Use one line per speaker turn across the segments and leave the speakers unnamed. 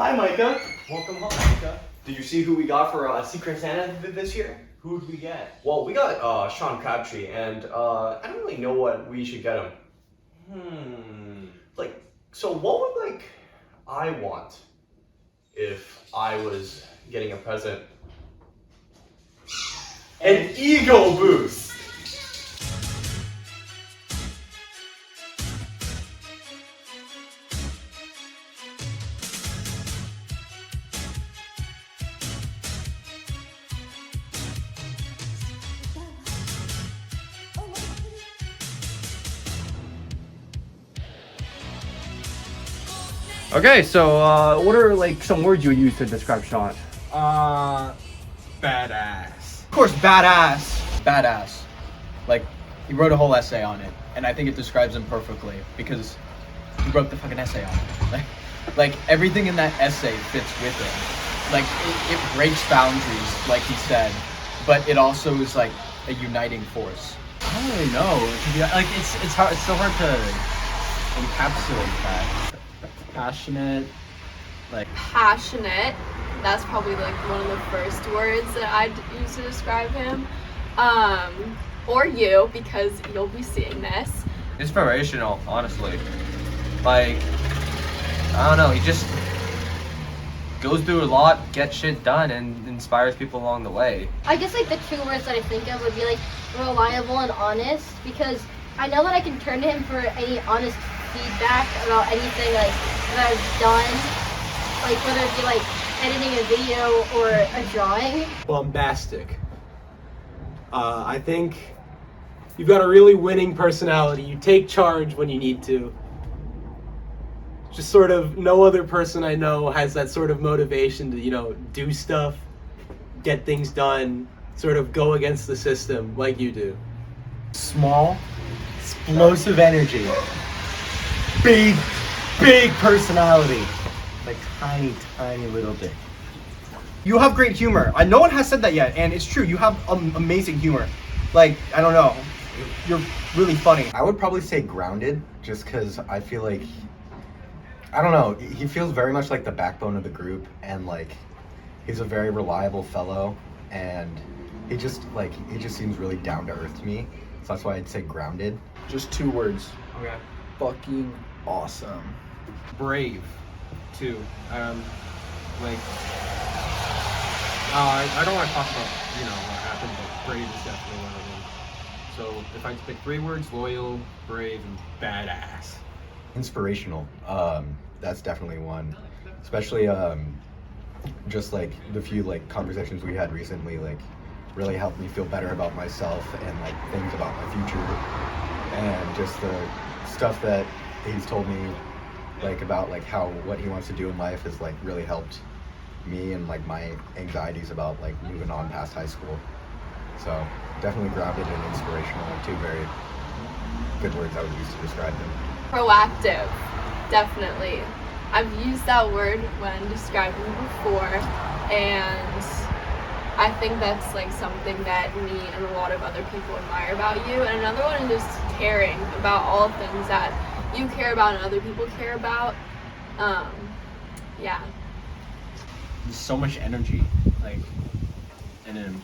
Hi, Micah.
Welcome home, Micah.
Did you see who we got for Secret Santa this year?
Who did we get?
Well, we got Sean Crabtree, and I don't really know what we should get him. So what would, I want if I was getting a present? An ego boost!
Okay, so what are some words you would use to describe Sean?
Badass.
Of course, badass. Badass. He wrote a whole essay on it, and I think it describes him perfectly because he wrote the fucking essay on it. Like everything in that essay fits with him. It breaks boundaries, like he said, but it also is a uniting force.
I don't really know. It's hard. It's so hard to encapsulate that. Passionate.
Passionate. That's probably one of the first words that I'd use to describe him. Or you, because you'll be seeing this.
Inspirational, honestly. I don't know, he just goes through a lot, gets shit done, and inspires people along the way.
I guess the two words that I think of would be reliable and honest, because I know that I can turn to him for any honest feedback about anything that I've done, whether it be editing a video or a drawing.
Bombastic. I think you've got a really winning personality. You take charge when you need to. Just sort of no other person I know has that sort of motivation to, do stuff, get things done, sort of go against the system like you do.
Small, explosive energy. Big personality. Tiny little dick.
You have great humor. No one has said that yet, and it's true. You have amazing humor. I don't know. You're really funny.
I would probably say grounded, just because I feel I don't know, he feels very much like the backbone of the group, and he's a very reliable fellow, and he just seems really down to earth to me. So that's why I'd say grounded.
Just two words.
Okay.
Fucking awesome. Brave, too. I don't want to talk about, what happened, but brave is definitely one of them. So if I had to pick three words, loyal, brave, and badass.
Inspirational. That's definitely one. Especially just the few conversations we had recently really helped me feel better about myself and things about my future, and just the stuff that he's told me about what he wants to do in life has really helped me and my anxieties about moving on past high school. So definitely grounded and inspirational are two very good words I would use to describe him.
Proactive, definitely. I've used that word when describing before, and I think that's something that me and a lot of other people admire about you. And another one is just caring about all things that you care about and other people care about. Yeah.
There's so much energy, in him.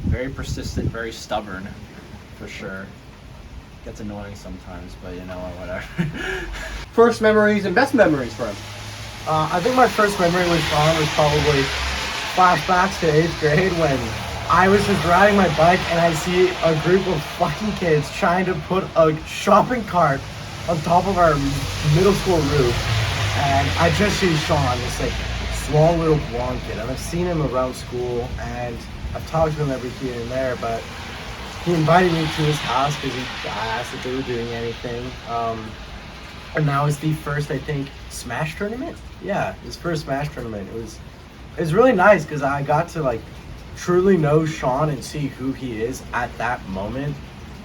Very persistent, very stubborn, for sure. Gets annoying sometimes, but whatever.
First memories and best memories for him.
I think my first memory with Sean was probably flashbacks to 8th grade when I was just riding my bike and I see a group of fucking kids trying to put a shopping cart on top of our middle school roof. And I just see Sean, this small little blonde kid. And I've seen him around school and I've talked to him every here and there, but he invited me to his house because he asked if they were doing anything. And that was the first, I think, Smash tournament. Yeah, his first Smash tournament. It was really nice because I got to truly know Sean and see who he is at that moment.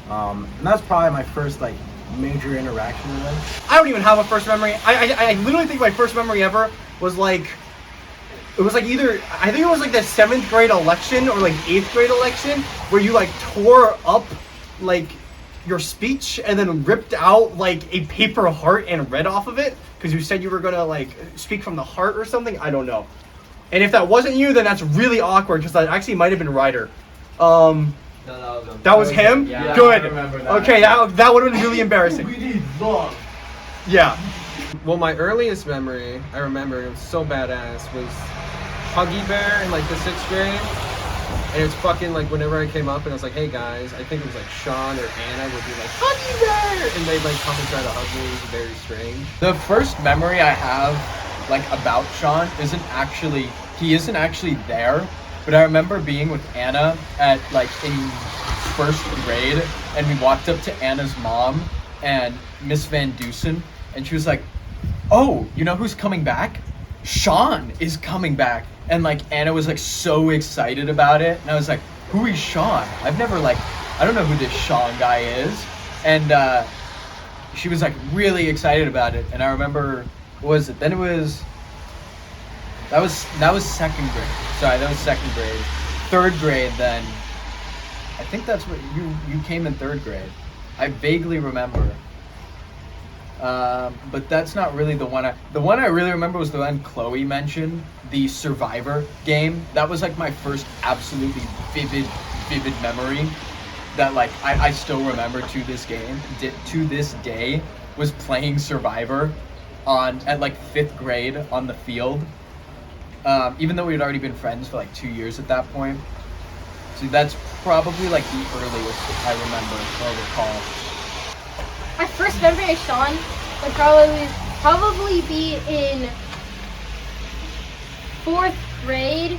And that's probably my first major interaction with him.
I don't even have a first memory. I literally think my first memory ever was it was either, I think it was the 7th grade election or 8th grade election where you tore up your speech and then ripped out a paper heart and read off of it.
because you said you were gonna like speak from the heart or something. I don't know. And if that wasn't you, then that's really awkward because that actually might have been Ryder.
No, that was him.
That was him?
Yeah,
Good.
I remember that.
Okay, that would have been really embarrassing.
We need love.
Yeah.
Well, my earliest memory, I remember, it was so badass, was Huggy Bear in like the 6th grade. And it's fucking like whenever I came up and I was like, hey guys, I think it was like Sean or Anna would be like, Huggy Bear! And they'd like come and try to hug me. It was very strange.
The first memory I have, like, about Sean he isn't actually there, but I remember being with Anna at, like, in 1st grade, and we walked up to Anna's mom and Miss Van Dusen, and she was like, oh, you know who's coming back? Sean is coming back. And, like, Anna was, like, so excited about it, and I was like, who is Sean? I don't know who this Sean guy is. And, she was, like, really excited about it, and I remember, what was it? Then it was... That was 2nd grade. Sorry, that was 2nd grade. 3rd grade, then. I think that's what you came in 3rd grade. I vaguely remember. But that's not really the one I really remember was the one Chloe mentioned, the Survivor game. That was like my first absolutely vivid memory that like I still remember to this day was playing Survivor at like 5th grade on the field. Even though we had already been friends for like 2 years at that point. So that's probably like the earliest I remember or recall.
My first memory of Sean would probably be in 4th grade.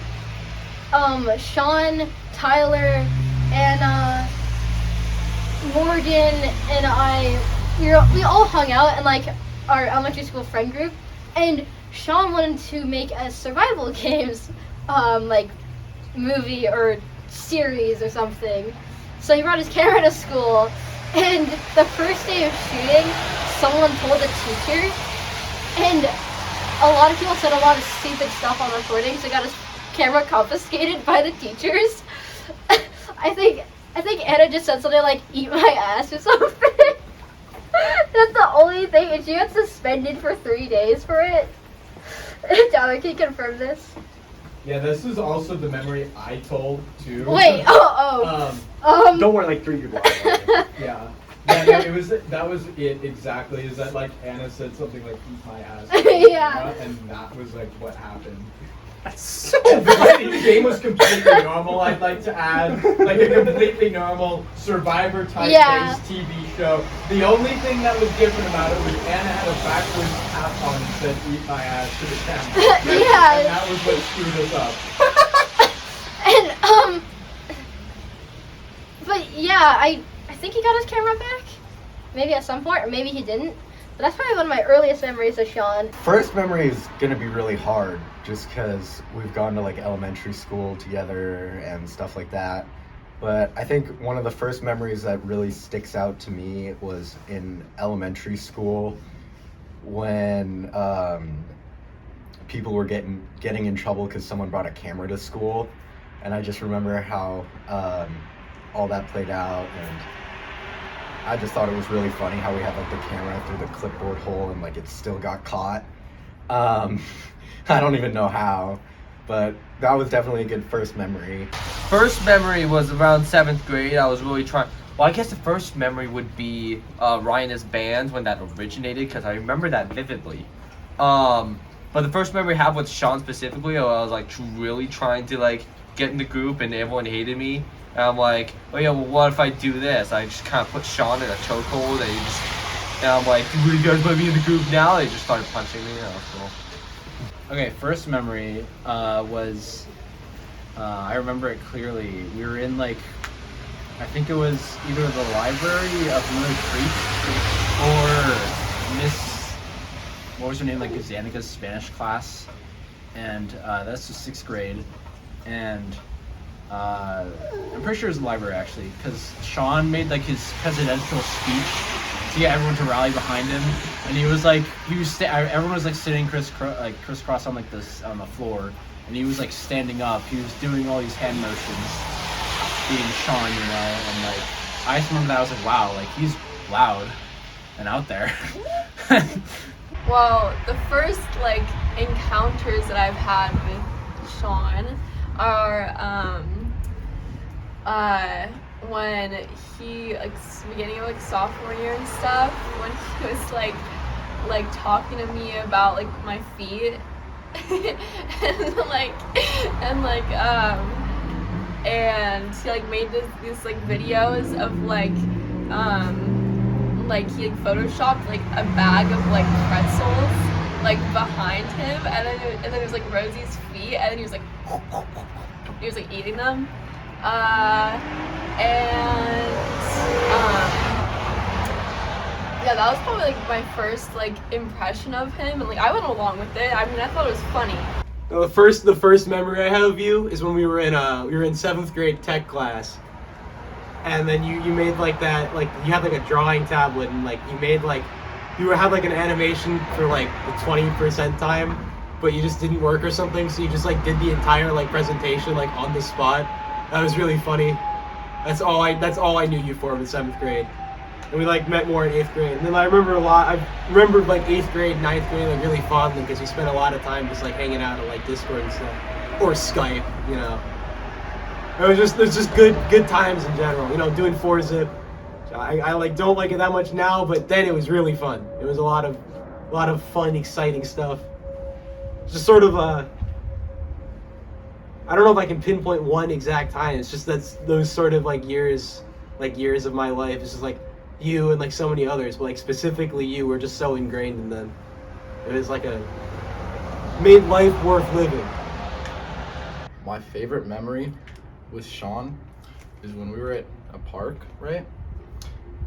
Sean, Tyler, and Morgan and I, we all hung out in like our elementary school friend group, and Sean wanted to make a survival games like movie or series or something. So he brought his camera to school, and the first day of shooting, someone told the teacher, and a lot of people said a lot of stupid stuff on recording, so he got his camera confiscated by the teachers. I think Anna just said something like, eat my ass or something. That's the only thing, and she got suspended for 3 days for it. Tyler, can you confirm this?
Yeah, this is also the memory I told too.
Wait,
Don't worry, like 3 people.
Yeah. Yeah, that was it exactly. Is that like Anna said something like eat my ass?
Yeah.
And that was like what happened.
That's so
The game was completely normal, I'd like to add. Like a completely normal Survivor type based TV show. The only thing that was different about it was Anna had a backwards hat on and said eat my ass to the camera.
Yeah.
And that was what screwed us up.
And but yeah, I think he got his camera back. Maybe at some point, or maybe he didn't. But that's probably one of my earliest memories of Sean.
First memory is gonna be really hard just because we've gone to like elementary school together and stuff like that. But I think one of the first memories that really sticks out to me was in elementary school when people were getting in trouble because someone brought a camera to school, and I just remember how all that played out, and I just thought it was really funny how we had like the camera through the clipboard hole and like it still got caught. I don't even know how, but that was definitely a good first memory.
First memory was around 7th grade. I was really trying. Well, I guess the first memory would be Ryan's band when that originated, because I remember that vividly. But the first memory I have with Sean specifically, I was like really trying to like get in the group and everyone hated me. And I'm like, oh yeah, well what if I do this? I just kind of put Sean in a chokehold and I'm like, will you guys let me in the group now? They just started punching me. That was cool.
Okay, first memory was, I remember it clearly. We were in like, I think it was either the library of Miller Creek or Miss, what was her name, like Gazanica's Spanish class. And that's the 6th grade. And I'm pretty sure it was the library actually, because Sean made like his presidential speech to get everyone to rally behind him, and he was like, everyone was like sitting crisscross on like this on the floor, and he was like standing up. He was doing all these hand motions, being Sean, you know, and like I just remember that I was like, wow, like he's loud and out there.
Well, the first like encounters that I've had with Sean are when he like beginning of like sophomore year and stuff, when he was like talking to me about like my feet and he like made these like videos of like he like photoshopped like a bag of like pretzels like behind him, and then it was like Rosie's feet, and then he was like eating them, yeah, that was probably like my first like impression of him, and like I went along with it. I mean, I thought it was funny.
The first memory I have of you is when we were in 7th grade tech class, and then you made like that, like you had like a drawing tablet, and like you made like had like an animation for like the 20% time, but you just didn't work or something, so you just like did the entire like presentation like on the spot. That was really funny. That's all I knew you for in 7th grade. And we like met more in 8th grade. And then I remember like 8th grade, 9th grade like really fondly, because we spent a lot of time just like hanging out on like Discord and stuff, or Skype, you know. It was just good times in general, you know, doing 4-zip. I like don't like it that much now, but then it was really fun. It was a lot of fun, exciting stuff. Just sort of I don't know if I can pinpoint one exact time. It's just that's those sort of like years of my life. It's just like you and like so many others, but like specifically you were just so ingrained in them. It was like made life worth living.
My favorite memory with Sean is when we were at a park, right?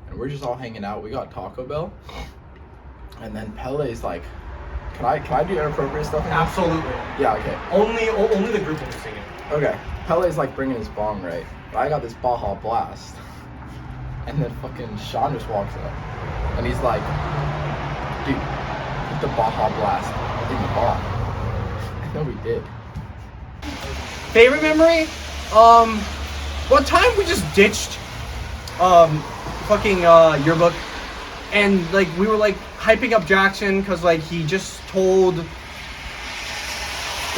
And we're just all hanging out. We got Taco Bell, and then Pele's like, "Can I do inappropriate stuff?"
Absolutely.
Yeah. Okay.
Only the group will sing it.
Okay. Pele's like bringing his bong, right? But I got this Baja Blast, and then fucking Sean just walks up, and he's like, "Dude, put the Baja Blast in the bong." And then we did.
Favorite memory? One time we just ditched yearbook, and like we were like hyping up Jackson because like he just told the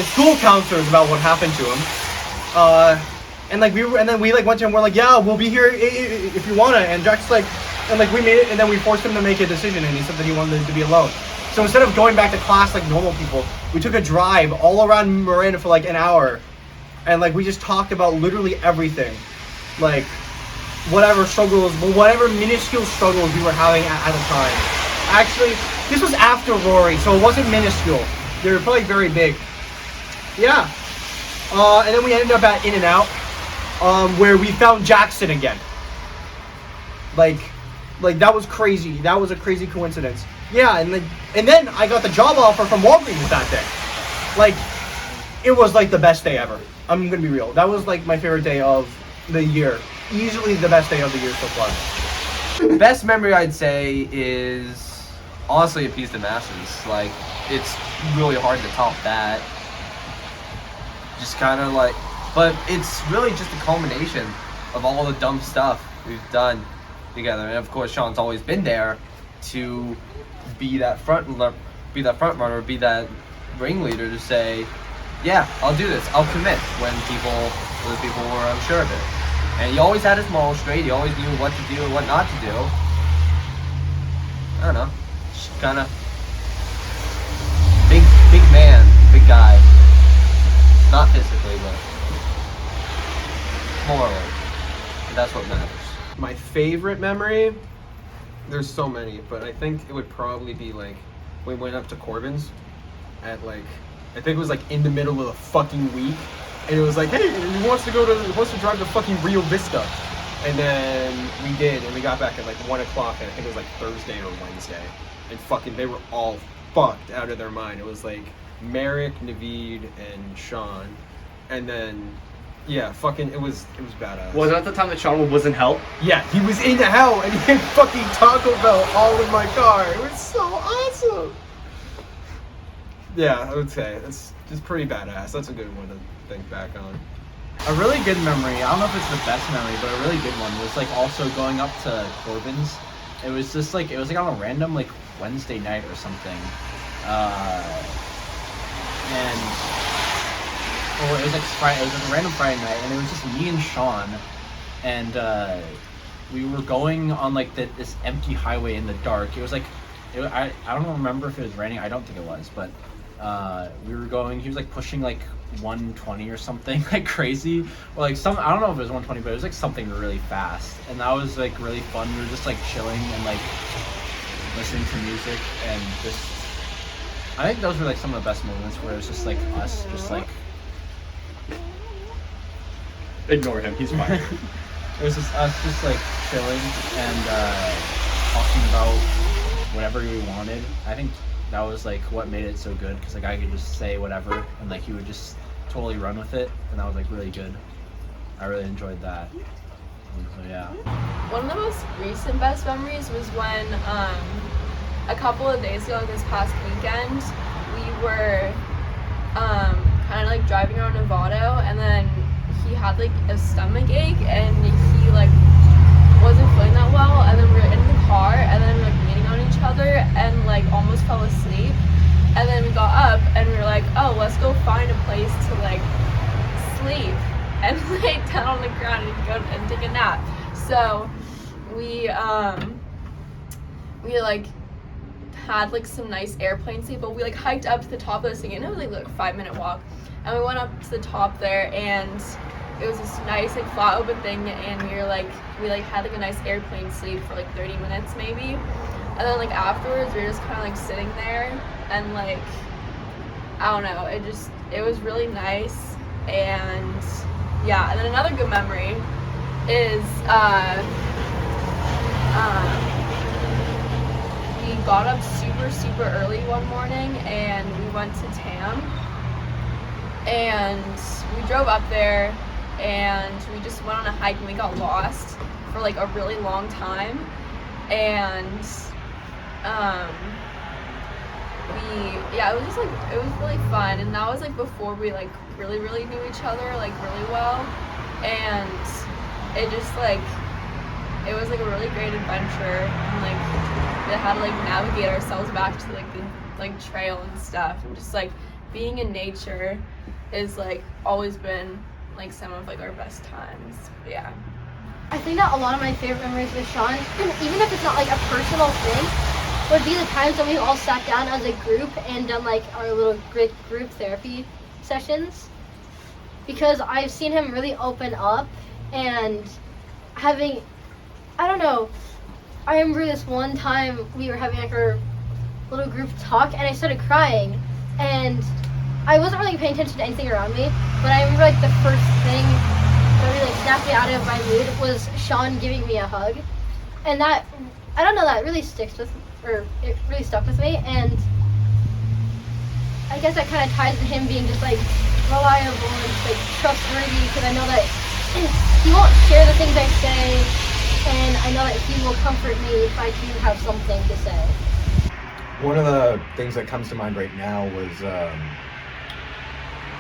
school counselors about what happened to him, and then we went to him. We're like, yeah, we'll be here if you wanna. And Jackson's like, and like we made it, and then we forced him to make a decision, and he said that he wanted to be alone. So instead of going back to class like normal people, we took a drive all around Miranda for like an hour, and like we just talked about literally everything, like whatever minuscule struggles we were having at the time. Actually, this was after Rory, so it wasn't minuscule. They were probably very big. Yeah. And then we ended up at In-N-Out, where we found Jackson again. Like that was crazy. That was a crazy coincidence. Yeah, and then I got the job offer from Walgreens that day. Like, it was like the best day ever. I'm gonna be real. That was like my favorite day of the year. Easily the best day of the year so far.
Best memory I'd say is honestly Appease the Masses. Like, it's really hard to top that. Just kind of like, but it's really just a culmination of all the dumb stuff we've done together. And of course, Sean's always been there to be that front runner, be that ringleader to say, yeah, I'll do this, I'll commit when other people were unsure of it. And he always had his morals straight. He always knew what to do and what not to do. I don't know. Just kind of big man, big guy. Not physically, but morally. And that's what matters.
My favorite memory? There's so many, but I think it would probably be like we went up to Corbin's at like, I think it was like in the middle of the fucking week. And it was like, hey, he wants to drive to fucking Rio Vista. And then we did, and we got back at like 1 o'clock, and I think it was like Thursday or Wednesday. And fucking, they were all fucked out of their mind. It was like Merrick, Naveed, and Sean. And then, yeah, fucking, it was badass.
Was it at the time that Sean was in hell?
Yeah, he was in hell, and he had fucking Taco Bell all in my car. It was so awesome. Yeah, I would say it's just pretty badass. That's a good one to think back on.
A really good memory, I don't know if it's the best memory, but a really good one was like also going up to Corbin's. It was just like, it was like on a random like Wednesday night or something, it was like Friday. It was like a random Friday night, and it was just me and Sean, and we were going on like this empty highway in the dark. It was like, I don't remember if it was raining. I don't think it was, but we were going. He was like pushing like 120 or something, like crazy, or like I don't know if it was 120, but it was like something really fast, and that was like really fun. We were just like chilling and like listening to music, and just I think those were like some of the best moments where it was just like us just like
Ignore him. He's fine.
it was just us just like chilling and talking about whatever we wanted. I think that was like what made it so good, because like I could just say whatever and like he would just totally run with it, and that was like really good. I really enjoyed that. And so yeah.
One of the most recent best memories was when a couple of days ago, this past weekend, we were kind of like driving around Novato, and then he had like a stomach ache, and he like wasn't feeling that well, and then we were in the car, and then like leaning on each other, and like almost fell asleep, and then we got up and we were like, oh, let's go find a place to like sleep and lay down on the ground and go and take a nap. So we like had like some nice airplane sleep, but we like hiked up to the top of this thing, and it was like a 5-minute walk, and we went up to the top there, and it was this nice like flat open thing, and we had like a nice airplane sleep for like 30 minutes maybe, and then like afterwards we were just kind of like sitting there, and like I don't know, it was really nice. And yeah, and then another good memory is we got up super early one morning, and we went to TAM, and we drove up there, and we just went on a hike, and we got lost for like a really long time, and it was really fun, and that was like before we like really knew each other like really well, and it just like it was like a really great adventure, and like we had to like navigate ourselves back to like the like trail and stuff, and just like being in nature is like always been like some of like our best times. But yeah,
I think that a lot of my favorite memories with Sean, even if it's not like a personal thing, would be the times when we all sat down as a group and done like our little group therapy sessions, because I've seen him really open up, and I don't know, I remember this one time we were having like our little group talk, and I started crying, and I wasn't really paying attention to anything around me, but I remember like the first thing that really like snapped me out of my mood was Sean giving me a hug, and that, I don't know, that really it really stuck with me, and I guess that kind of ties to him being just like reliable and like trustworthy, because I know that he won't share the things I say, and I know that he will comfort me if I do have something to say.
One of the things that comes to mind right now was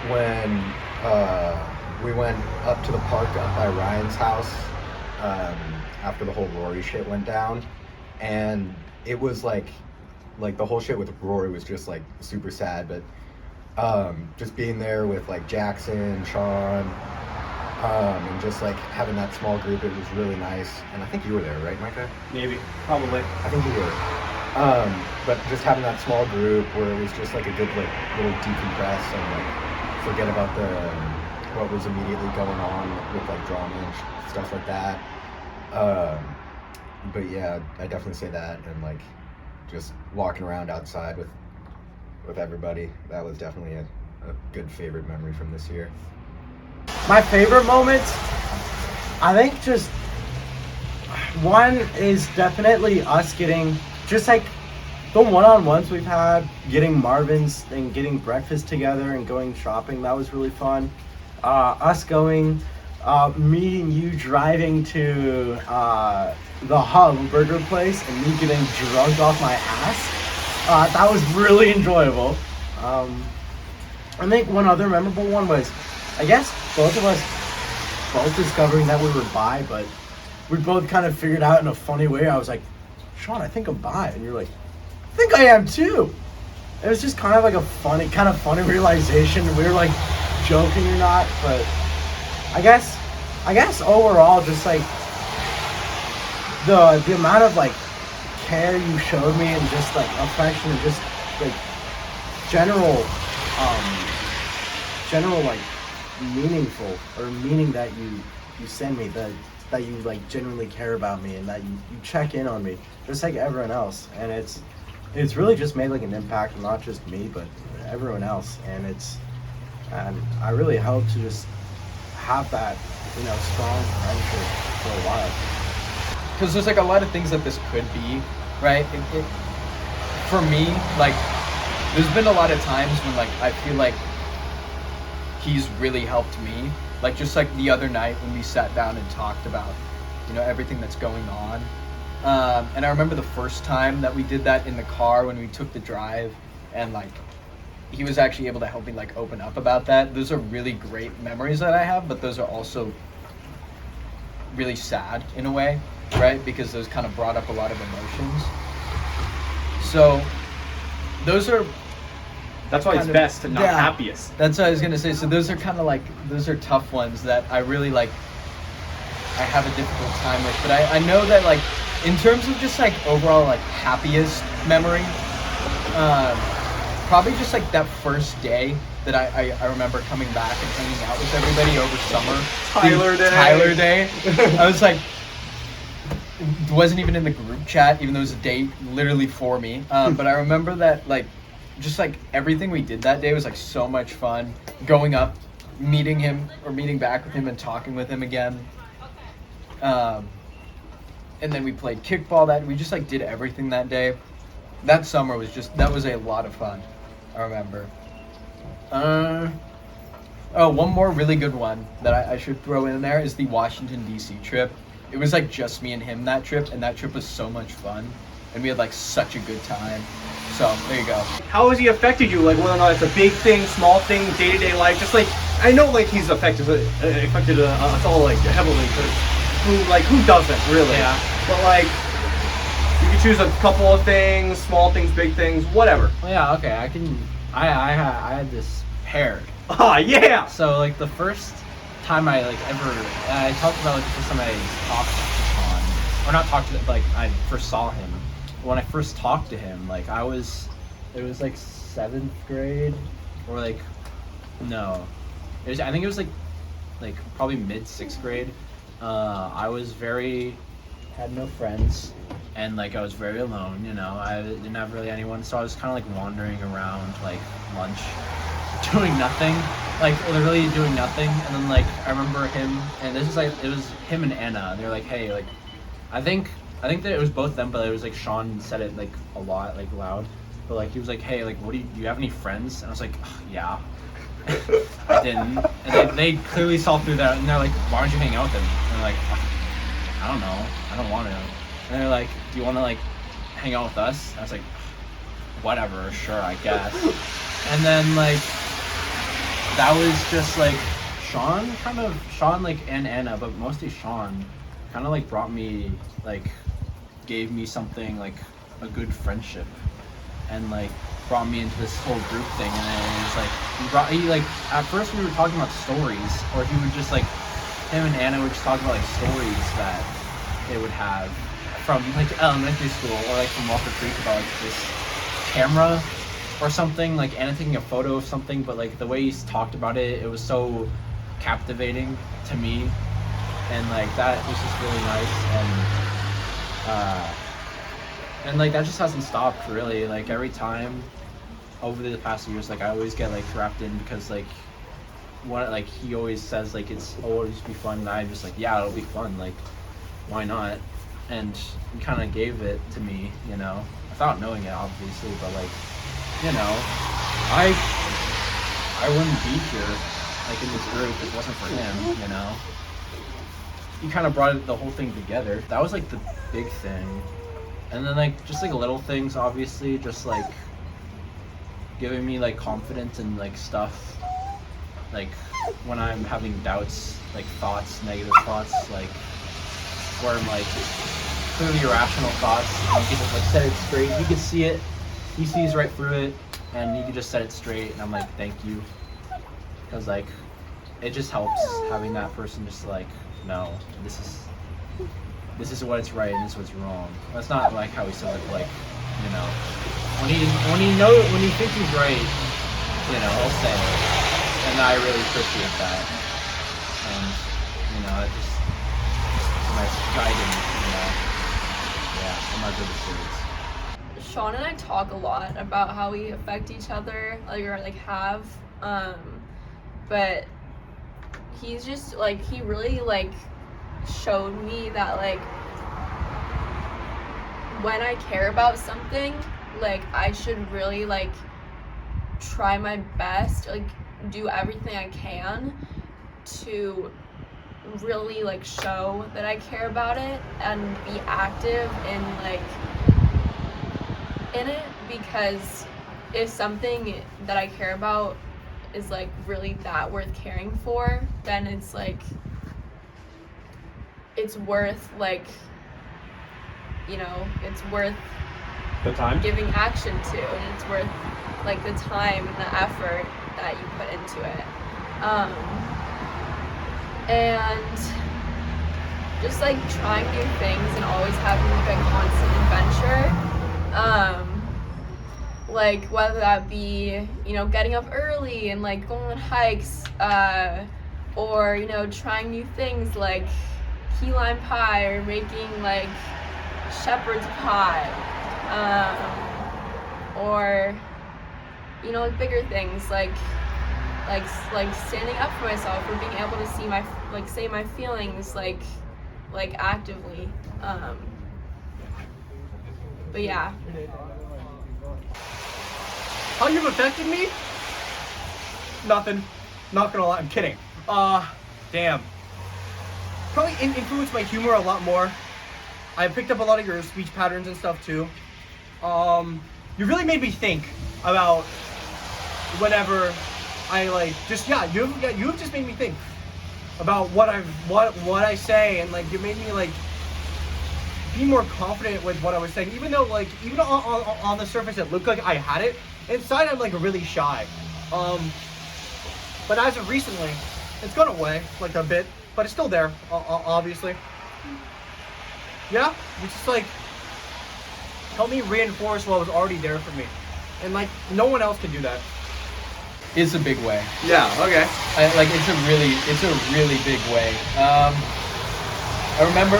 when we went up to the park up by Ryan's house after the whole Rory shit went down, and it was like the whole shit with Rory was just like super sad, but just being there with like Jackson, Sean, and just like having that small group, it was really nice. And I think you were there, right, Micah?
Maybe. Probably.
I think you were. But just having that small group where it was just like a good like little decompress and like forget about what was immediately going on with like drama and stuff like that. But yeah, I definitely say that, and like just walking around outside with everybody, that was definitely a good favorite memory from this year.
My favorite moments, I think just one is definitely us getting, just like the one-on-ones we've had, getting Marvin's and getting breakfast together and going shopping. That was really fun. Us going, meeting you driving to the Hub Burger place and me getting drunk off my ass. That was really enjoyable. I think one other memorable one was, I guess both of us discovering that we were bi, but we both kind of figured out in a funny way. I was like, Sean, I think I'm bi. And you're like, think I am too. It was just kind of like a funny realization. We were like joking or not, but I guess overall, just like the amount of like care you showed me and just like affection and just like general like meaningful or meaning that you send me, that you like genuinely care about me and that you check in on me just like everyone else, and it's really just made like an impact on not just me but everyone else, and I really hope to just have that, you know, strong friendship for a while.
Because there's like a lot of things that this could be, right? For me, like, there's been a lot of times when like I feel like he's really helped me. Like just like the other night when we sat down and talked about, you know, everything that's going on. And I remember the first time that we did that in the car when we took the drive, and like he was actually able to help me like open up about that. Those are really great memories that I have, but those are also really sad in a way, right? Because those kind of brought up a lot of emotions. So those are
That's why it's best and not happiest.
That's what I was gonna say. So those are kind of like, those are tough ones that I really like, I have a difficult time with. But I know that like in terms of just like overall like happiest memory, probably just like that first day that I remember coming back and hanging out with everybody over summer. Tyler Day. I was like, it wasn't even in the group chat, even though it was a day literally for me. But I remember that like, just like everything we did that day was like so much fun. Going up, meeting him or meeting back with him and talking with him again. And then we played kickball that we just like did everything that day. That summer was just, that was a lot of fun. I remember. Oh, one more really good one that I should throw in there is the Washington DC trip. It was like just me and him that trip, and that trip was so much fun, and we had like such a good time. So there you go.
How has he affected you? Like, whether or not it's a big thing, small thing, day-to-day life. Just like, I know like he's affected us all like heavily. Who doesn't really? Yeah. But like, you can choose a couple of things, small things, big things, whatever.
Well, yeah, okay, I had this paired.
Ah, yeah.
So like the first time I talked about like the first time I talked to Sean, or not talked to him, like I first saw him. When I first talked to him, like it was like 7th grade, or like, no, I think it was like probably mid 6th grade. I had no friends, and like I was very alone, you know. I didn't have really anyone, so I was kind of like wandering around like lunch, doing nothing, like literally doing nothing. And then like I remember him, and this is like, it was him and Anna, and they're like, hey, like I think that it was both them, but it was like Sean said it like a lot, like loud, but like he was like, hey, like, do you have any friends? And I was like, yeah. I didn't, and they clearly saw through that, and they're like, why aren't you hanging out with them? And they're like, I don't know, I don't want to. And they're like, do you want to like hang out with us? And I was like, whatever, sure, I guess. And then like that was just like Sean like, and Anna, but mostly Sean kind of like brought me, like gave me something like a good friendship, and like brought me into this whole group thing. And then it was like he like at first we were talking about stories, or he would just like, him and Anna would just talk about like stories that they would have from like elementary school, or like from Walker Creek, about like this camera or something, like Anna taking a photo of something, but like the way he talked about it, it was so captivating to me, and like that was just really nice. And like that just hasn't stopped really. Like every time over the past years, like I always get like wrapped in, because like what, like he always says like it's always be fun, and I'm just like, yeah, it'll be fun, like why not? And he kind of gave it to me, you know, without knowing it obviously, but like, you know, I wouldn't be here like in this group if it wasn't for him, you know. He kind of brought the whole thing together. That was like the big thing. And then like just like little things, obviously, just like giving me like confidence and like stuff, like when I'm having doubts, like thoughts, negative thoughts, like where I'm like clearly irrational thoughts, and you can just like set it straight, you can see it,
he sees right through it, and he can just set it straight. And I'm like, thank you, because like, it just helps having that person just like, no, this is what's right and this is what's wrong. That's not like how he says it, like, you know, when he thinks he's right, you know, he'll say it, and I really appreciate that. And you know, it just nice guiding, you know. Yeah, I'm not good at words.
Sean and I talk a lot about how we affect each other, like, or like have, but he's just like, he really like showed me that like when I care about something, like I should really like try my best, like do everything I can to really like show that I care about it and be active in like in it, because if something that I care about is like really that worth caring for, then it's like it's worth like, you know, it's worth
The time?
giving action to, and it's worth like the time and the effort that you put into it. And just like trying new things and always having like a constant adventure. Like whether that be, you know, getting up early and like going on hikes, or, you know, trying new things like key lime pie or making like shepherd's pie, or, you know, like bigger things like standing up for myself or being able to see my like say my feelings like actively. But yeah.
How you've affected me? Nothing. Not gonna lie, I'm kidding. Damn. Probably influenced my humor a lot more. I picked up a lot of your speech patterns and stuff too. You really made me think about whenever I like just you've just made me think about what I say, and like you made me like be more confident with what I was saying, even though like even on the surface it looked like I had it. Inside I'm like really shy. But as of recently, it's gone away like a bit, but it's still there, obviously. Yeah, you just like help me reinforce what was already there for me, and like no one else can do that.
It's a big way.
Yeah. Okay.
It's a really big way. I remember,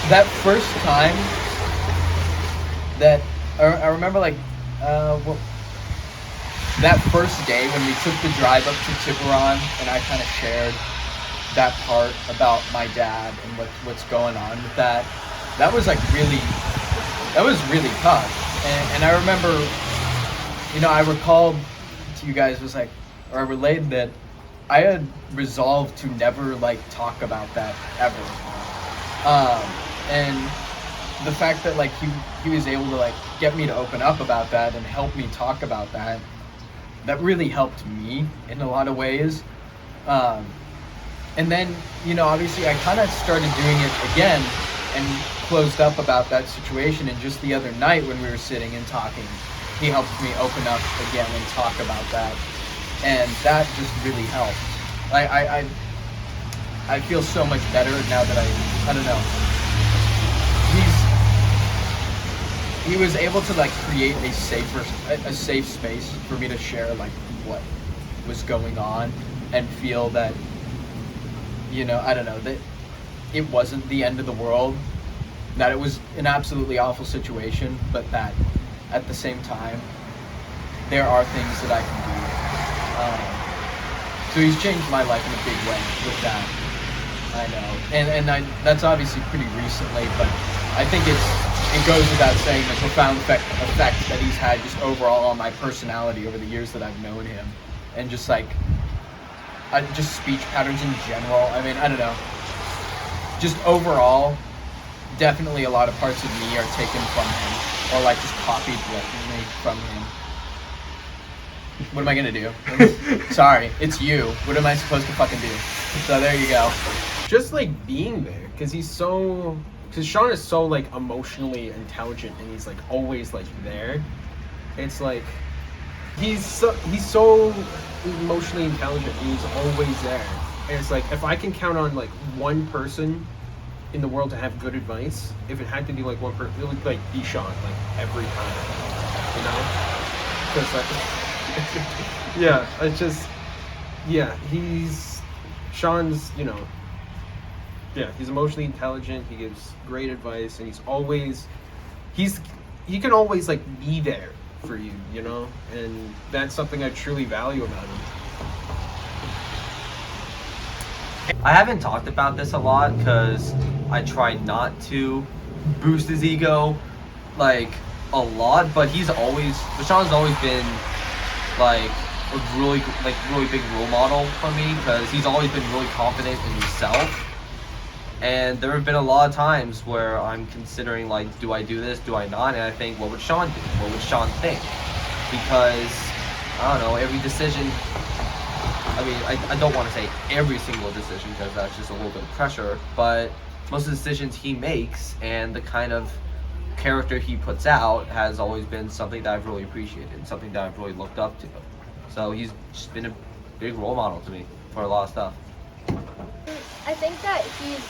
that first time that I remember, like, that first day when we took the drive up to Tiburon, and I kind of shared that part about my dad and what's going on with that. That was really tough. And I remember, you know, I recalled to you guys I relayed that I had resolved to never like talk about that ever. And the fact that like he was able to like get me to open up about that and help me talk about that really helped me in a lot of ways. And then, you know, obviously I kind of started doing it again and closed up about that situation. And just the other night when we were sitting and talking, he helped me open up again and talk about that. And that just really helped. I feel so much better now that I don't know. He was able to like create a safe space for me to share like what was going on and feel that, you know, I don't know, that it wasn't the end of the world, that it was an absolutely awful situation, but that at the same time there are things that I can do. So he's changed my life in a big way with that. I know, and that's obviously pretty recently, but I think it goes without saying the profound effect that he's had just overall on my personality over the years that I've known him, and just like just speech patterns in general. I mean, I don't know, just overall, definitely a lot of parts of me are taken from him, or like just copied directly from him. What am I gonna do? Sorry, it's you. What am I supposed to fucking do? So there you go.
Just like being there, because Sean is so like emotionally intelligent, and he's like always like there. It's like he's so emotionally intelligent. He's always there, and it's like if I can count on like one person in the world to have good advice, if it had to be like one person, it would like be Sean, like every time, you know? Because like, yeah, it's just, yeah, Sean's, you know, yeah, he's emotionally intelligent. He gives great advice, and he can always like be there for you, you know, and that's something I truly value about him.
I haven't talked about this a lot because I try not to boost his ego like a lot, but Sean's always been like a really big role model for me because he's always been really confident in himself. And there have been a lot of times where I'm considering like, do I do this, do I not? And I think, what would Sean do? What would Sean think? Because I don't know, every decision, I mean, I don't want to say every single decision because that's just a little bit of pressure, but most of the decisions he makes and the kind of character he puts out has always been something that I've really appreciated, something that I've really looked up to. So he's just been a big role model to me for a lot of stuff.
I think that he's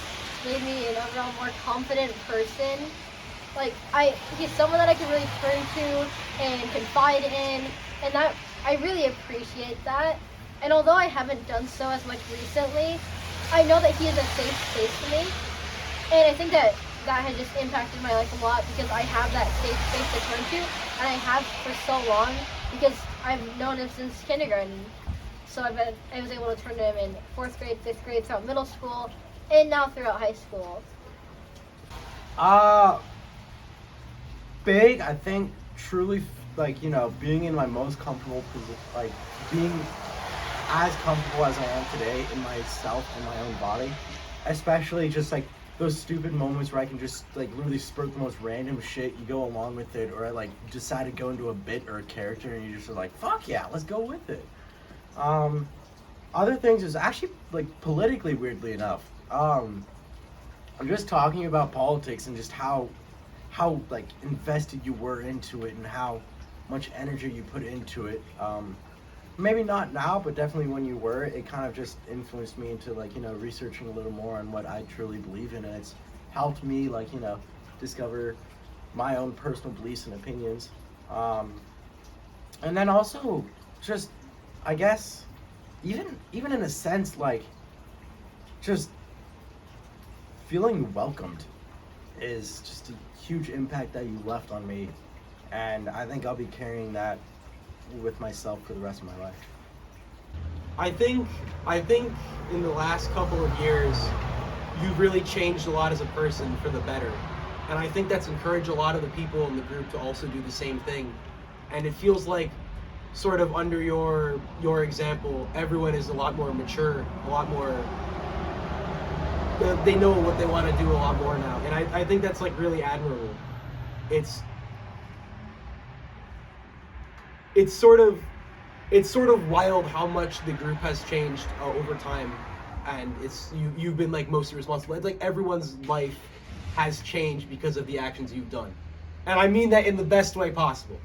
made me an overall more confident person. Like, he's someone that I can really turn to and confide in, and that I really appreciate that. And although I haven't done so as much recently, I know that he is a safe space for me. And I think that has just impacted my life a lot because I have that safe space to turn to, and I have for so long because I've known him since kindergarten. So I was able to turn to him in 4th grade, 5th grade, throughout middle school, and now throughout high school.
Big, I think, truly, like, you know, being in my most comfortable position, like, being as comfortable as I am today in myself and my own body, especially just, like, those stupid moments where I can just, like, literally spurt the most random shit, you go along with it, or I, like, decide to go into a bit or a character, and you just are like, fuck yeah, let's go with it. Other things is actually, like, politically, weirdly enough. I'm just talking about politics and just how like invested you were into it and how much energy you put into it. Maybe not now, but definitely when you were, it kind of just influenced me into, like, you know, researching a little more on what I truly believe in, and it's helped me, like, you know, discover my own personal beliefs and opinions. And then also just, I guess, even in a sense, like, just feeling welcomed is just a huge impact that you left on me, and I think I'll be carrying that with myself for the rest of my life.
I think in the last couple of years, you've really changed a lot as a person for the better. And I think that's encouraged a lot of the people in the group to also do the same thing. And it feels like, sort of under your example, everyone is a lot more mature, a lot more, they know what they want to do a lot more now. And I think that's, like, really admirable. It's sort of wild how much the group has changed over time, and you've been, like, mostly responsible. It's like everyone's life has changed because of the actions you've done, and I mean that in the best way possible.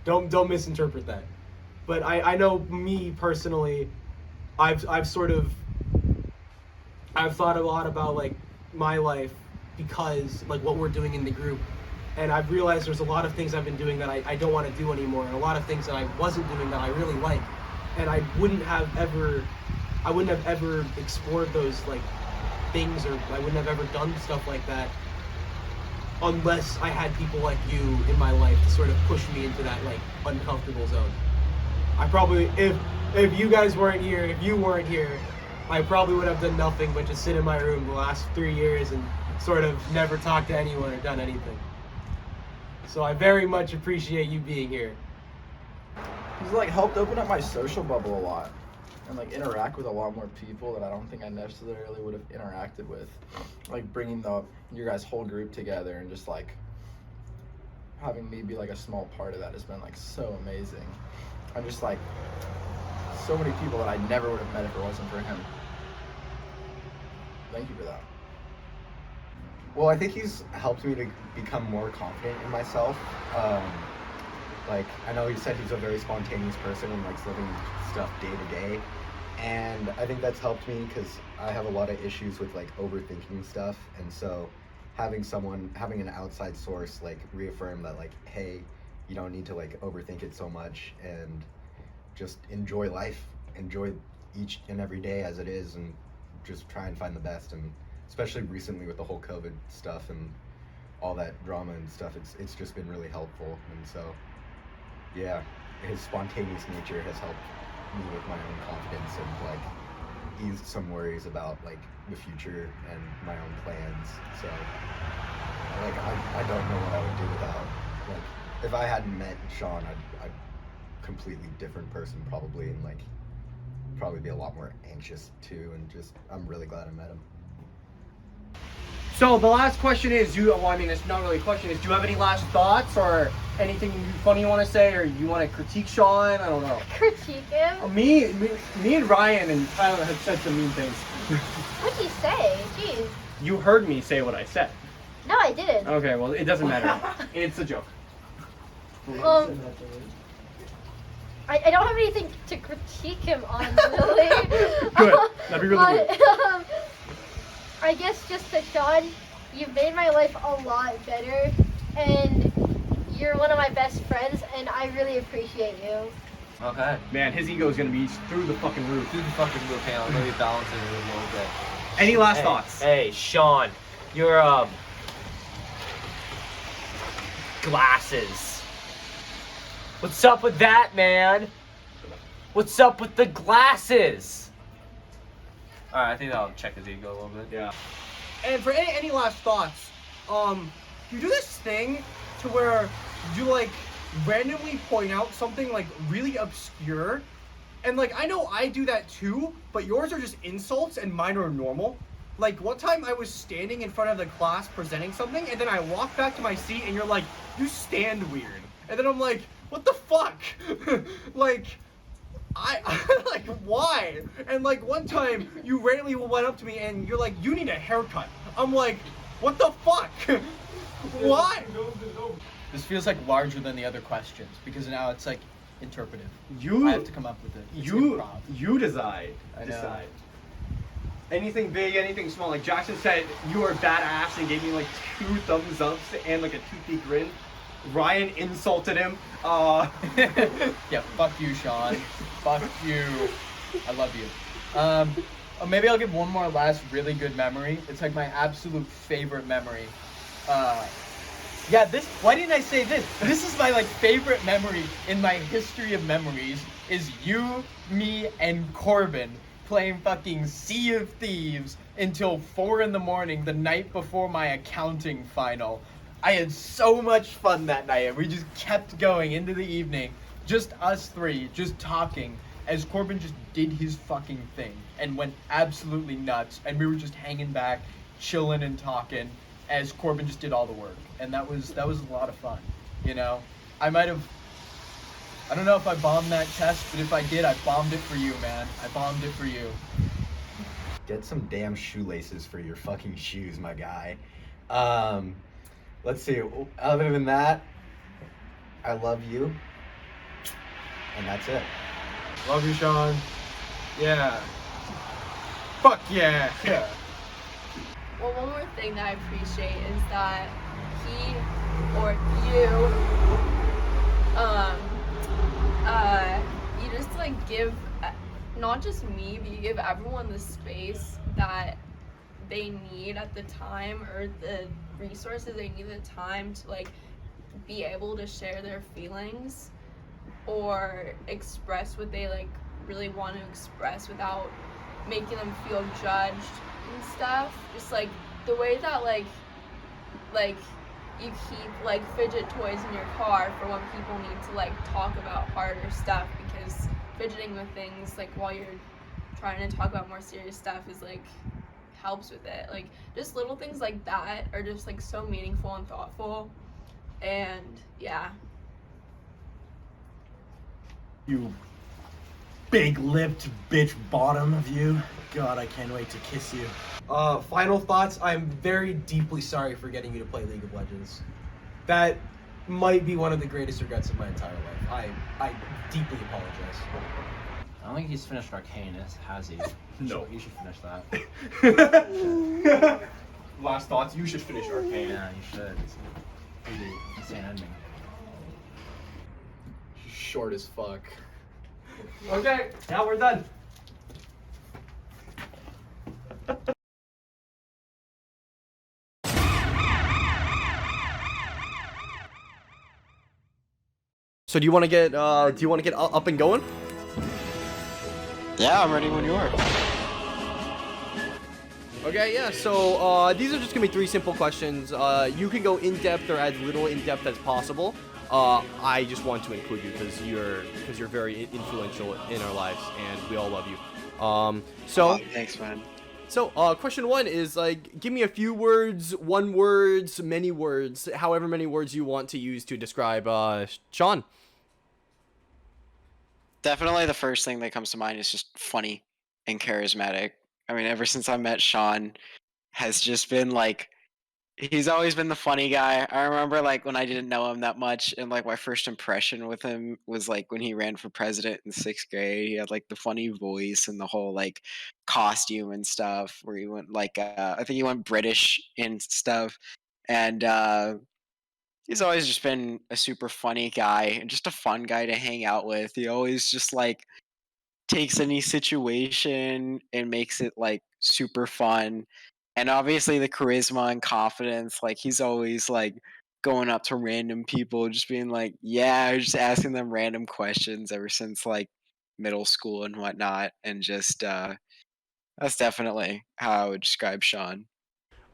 Don't misinterpret that. But I know me personally, I've thought a lot about, like, my life because, like, what we're doing in the group. And I've realized there's a lot of things I've been doing that I don't want to do anymore, and a lot of things that I wasn't doing that I really like. And I wouldn't have ever explored those, like, things, or I wouldn't have ever done stuff like that unless I had people like you in my life to sort of push me into that, like, uncomfortable zone. I probably, if you guys weren't here, if you weren't here, I probably would have done nothing but just sit in my room the last 3 years and sort of never talked to anyone or done anything. So I very much appreciate you being here.
He's, like, helped open up my social bubble a lot and, like, interact with a lot more people that I don't think I necessarily would have interacted with. Like, bringing your guys' whole group together and just, like, having me be, like, a small part of that has been, like, so amazing. I'm just, like, so many people that I never would have met if it wasn't for him. Thank you for that.
Well, I think he's helped me to become more confident in myself. Like, I know he said he's a very spontaneous person and likes living stuff day to day. And I think that's helped me because I have a lot of issues with like overthinking stuff. And so having an outside source like reaffirm that like, hey, you don't need to like overthink it so much and just enjoy life, enjoy each and every day as it is, and just try and find the best. And especially recently with the whole COVID stuff and all that drama and stuff, it's just been really helpful. And so yeah, his spontaneous nature has helped me with my own confidence and like eased some worries about like the future and my own plans. So like I don't know what I would do without, like, if I hadn't met Sean, I'd completely different person probably, and like probably be a lot more anxious too, and just I'm really glad I met him.
So the last question is, it's not really a question, is do you have any last thoughts or anything funny you want to say, or you want to critique Sean? I don't know.
Critique him?
Me and Ryan and Tyler have said some mean things.
What'd you say? Jeez.
You heard me say what I said.
No, I didn't.
Okay, well, it doesn't matter. It's a joke.
I don't have anything to critique him on, really.
Good. That'd be really good.
I guess just to Sean, you've made my life a lot better, and you're one of my best friends, and I really appreciate you.
Okay.
Man, his ego is gonna be through the fucking roof.
Do the fucking move. Hang on, let me balance it a little bit.
Any last thoughts?
Hey, Sean, your glasses. What's up with that, man? What's up with the glasses? Alright, I think that'll check his ego a little bit.
Yeah. And for any last thoughts, you do this thing to where you like randomly point out something like really obscure, and like I know I do that too, but yours are just insults and mine are normal. Like one time I was standing in front of the class presenting something, and then I walked back to my seat and you're like, you stand weird. And then I'm like, what the fuck? Like, I like, why? And like one time you randomly went up to me and you're like, you need a haircut. I'm like, what the fuck? Why?
This feels like larger than the other questions because now it's like interpretive.
You
I have to come up with it. It's
You
improv.
decide.
I know.
Decide. Anything big, anything small. Like Jackson said, you are badass and gave me like 2 thumbs ups and like a toothy grin. Ryan insulted him.
Yeah, fuck you, Sean. Fuck you. I love you. Maybe I'll give one more last really good memory. It's like my absolute favorite memory. Why didn't I say this? This is my like favorite memory in my history of memories is you, me, and Corbin playing fucking Sea of Thieves until 4 in the morning the night before my accounting final. I had so much fun that night, and we just kept going into the evening, just us 3, just talking, as Corbin just did his fucking thing, and went absolutely nuts, and we were just hanging back, chilling and talking, as Corbin just did all the work, and that was a lot of fun, you know? I don't know if I bombed that test, but if I did, I bombed it for you, man. I bombed it for you.
Get some damn shoelaces for your fucking shoes, my guy. Let's see. Other than that, I love you. And that's it.
Love you, Sean. Yeah. Fuck yeah. Yeah.
Well, one more thing that I appreciate is that he or you, you just like give, not just me, but you give everyone the space that they need at the time, or the resources they need at the time to like be able to share their feelings or express what they like really want to express without making them feel judged and stuff. Just like the way that like you keep like fidget toys in your car for when people need to like talk about harder stuff, because fidgeting with things like while you're trying to talk about more serious stuff is like helps with it. Like just little things like that are just like so meaningful and thoughtful. And yeah.
You big-lipped bitch bottom of you. God, I can't wait to kiss you.
Final thoughts. I'm very deeply sorry for getting you to play League of Legends. That
might be one of the greatest regrets of my entire life. I deeply apologize.
I don't think he's finished Arcane, has he?
No.
You should finish that.
Last thoughts. You should finish Arcane.
Yeah, you should. It's a pretty insane ending.
Short as fuck.
Okay, now we're done.
So do you want to get up and going?
Yeah, I'm ready when you are.
Okay, yeah. So these are just gonna be 3 simple questions. You can go in depth or as little in depth as possible. I just want to include you because you're very influential in our lives and we all love you.
Oh, thanks, man.
So question 1 is like, give me a few words, 1 words, many words, however many words you want to use to describe Sean.
Definitely the first thing that comes to mind is just funny and charismatic. I mean, ever since I met Sean, has just been like, he's always been the funny guy. I remember like when I didn't know him that much, and like my first impression with him was like when he ran for president in 6th grade. He had like the funny voice and the whole like costume and stuff, where he went like I think he went British and stuff, and he's always just been a super funny guy and just a fun guy to hang out with. He always just like takes any situation and makes it like super fun. And obviously the charisma and confidence, like he's always like going up to random people, just being like, yeah, just asking them random questions ever since like middle school and whatnot. And just that's definitely how I would describe Sean.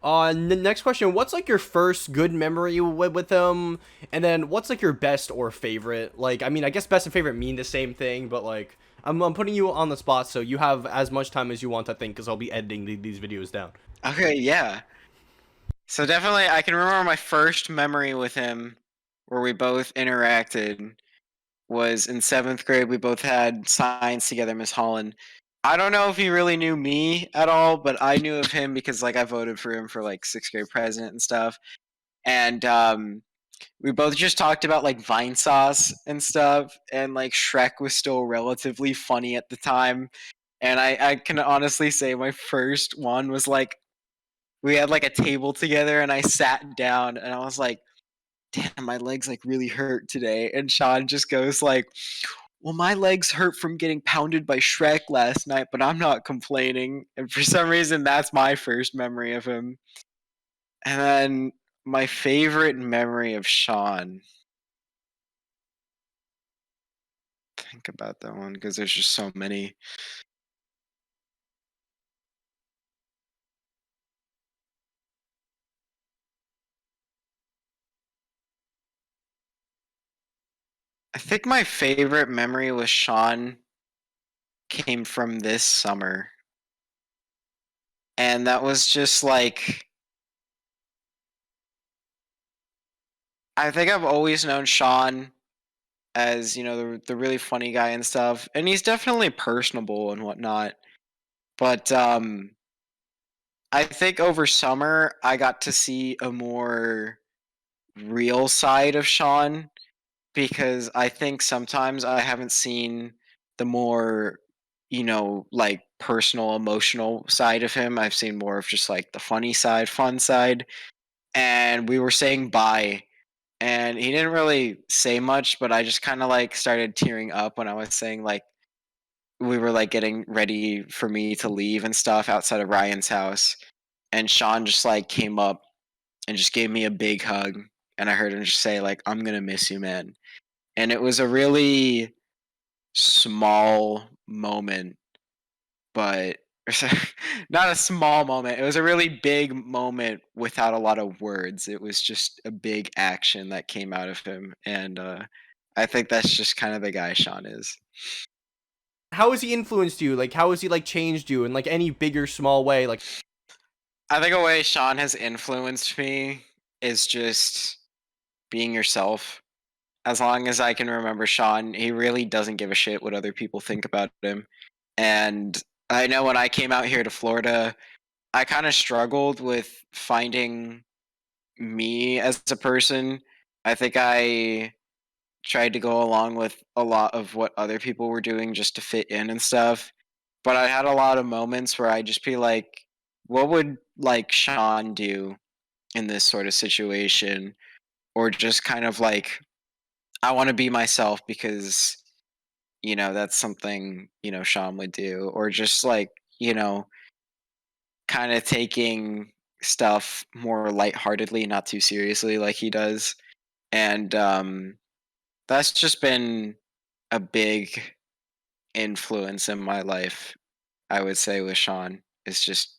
Next question, what's like your first good memory with him? And then what's like your best or favorite? Like, I mean, I guess best and favorite mean the same thing, but like, I'm putting you on the spot, so you have as much time as you want to think, because I'll be editing these videos down.
Okay, yeah. So definitely, I can remember my first memory with him, where we both interacted, was in 7th grade. We both had science together, Miss Holland. I don't know if he really knew me at all, but I knew of him because like I voted for him for like 6th grade president and stuff. And we both just talked about like Vine sauce and stuff, and like Shrek was still relatively funny at the time. And I can honestly say my first one was like, we had like a table together and I sat down and I was like, damn, my legs like really hurt today. And Sean just goes like, well, my legs hurt from getting pounded by Shrek last night, but I'm not complaining. And for some reason, that's my first memory of him. And then my favorite memory of Sean. Think about that one because there's just so many. I think my favorite memory with Sean came from this summer. And that was just like, I think I've always known Sean as, you know, the really funny guy and stuff. And he's definitely personable and whatnot. But I think over summer I got to see a more real side of Sean, because I think sometimes I haven't seen the more, you know, like personal, emotional side of him. I've seen more of just like the funny side, fun side. And we were saying bye, and he didn't really say much, but I just kind of like started tearing up when I was saying like, we were like getting ready for me to leave and stuff outside of Ryan's house. And Sean just like came up and just gave me a big hug. And I heard him just say like, I'm gonna miss you, man. And it was a really small moment, but not a small moment. It was a really big moment without a lot of words. It was just a big action that came out of him. And I think that's just kind of the guy Sean is.
How has he influenced you? Like, how has he like changed you in like any big or small way? Like,
I think a way Sean has influenced me is just being yourself. As long as I can remember Sean, he really doesn't give a shit what other people think about him. And I know when I came out here to Florida, I kind of struggled with finding me as a person, I think I tried to go along with a lot of what other people were doing just to fit in and stuff. But I had a lot of moments where I'd just be like, what would like Sean do in this sort of situation? Or just kind of like, I want to be myself because, that's something, Sean would do. Or just like, kind of taking stuff more lightheartedly, not too seriously like he does. And that's just been a big influence in my life, I would say, with Sean. Is just,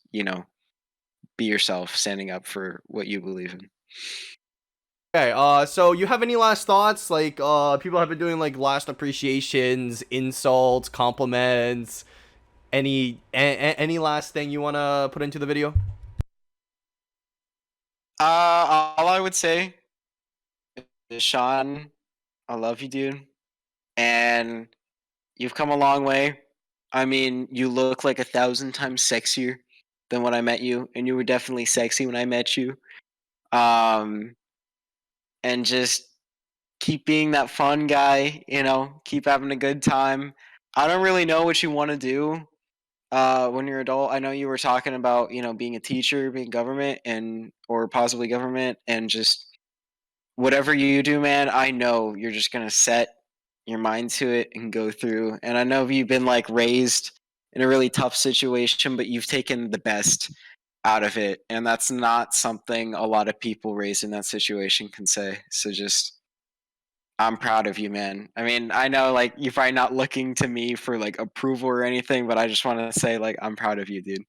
be yourself, standing up for what you believe in.
Okay, so you have any last thoughts? Like, people have been doing like last appreciations, insults, compliments. Any last thing you wanna put into the video?
All I would say is, Sean, I love you, dude. And you've come a long way. I mean, you look like 1,000 times sexier than when I met you, and you were definitely sexy when I met you. Um, and just keep being that fun guy, keep having a good time. I don't really know what you want to do when you're adult. I know you were talking about, being a teacher, being government and or possibly government, and just whatever you do, man, I know you're just gonna set your mind to it and go through. And I know you've been like raised in a really tough situation, but you've taken the best out of it. And that's not something a lot of people raised in that situation can say. So just I'm proud of you, man. I mean, I know like you're probably not looking to me for like approval or anything, but I just want to say like I'm proud of you, dude.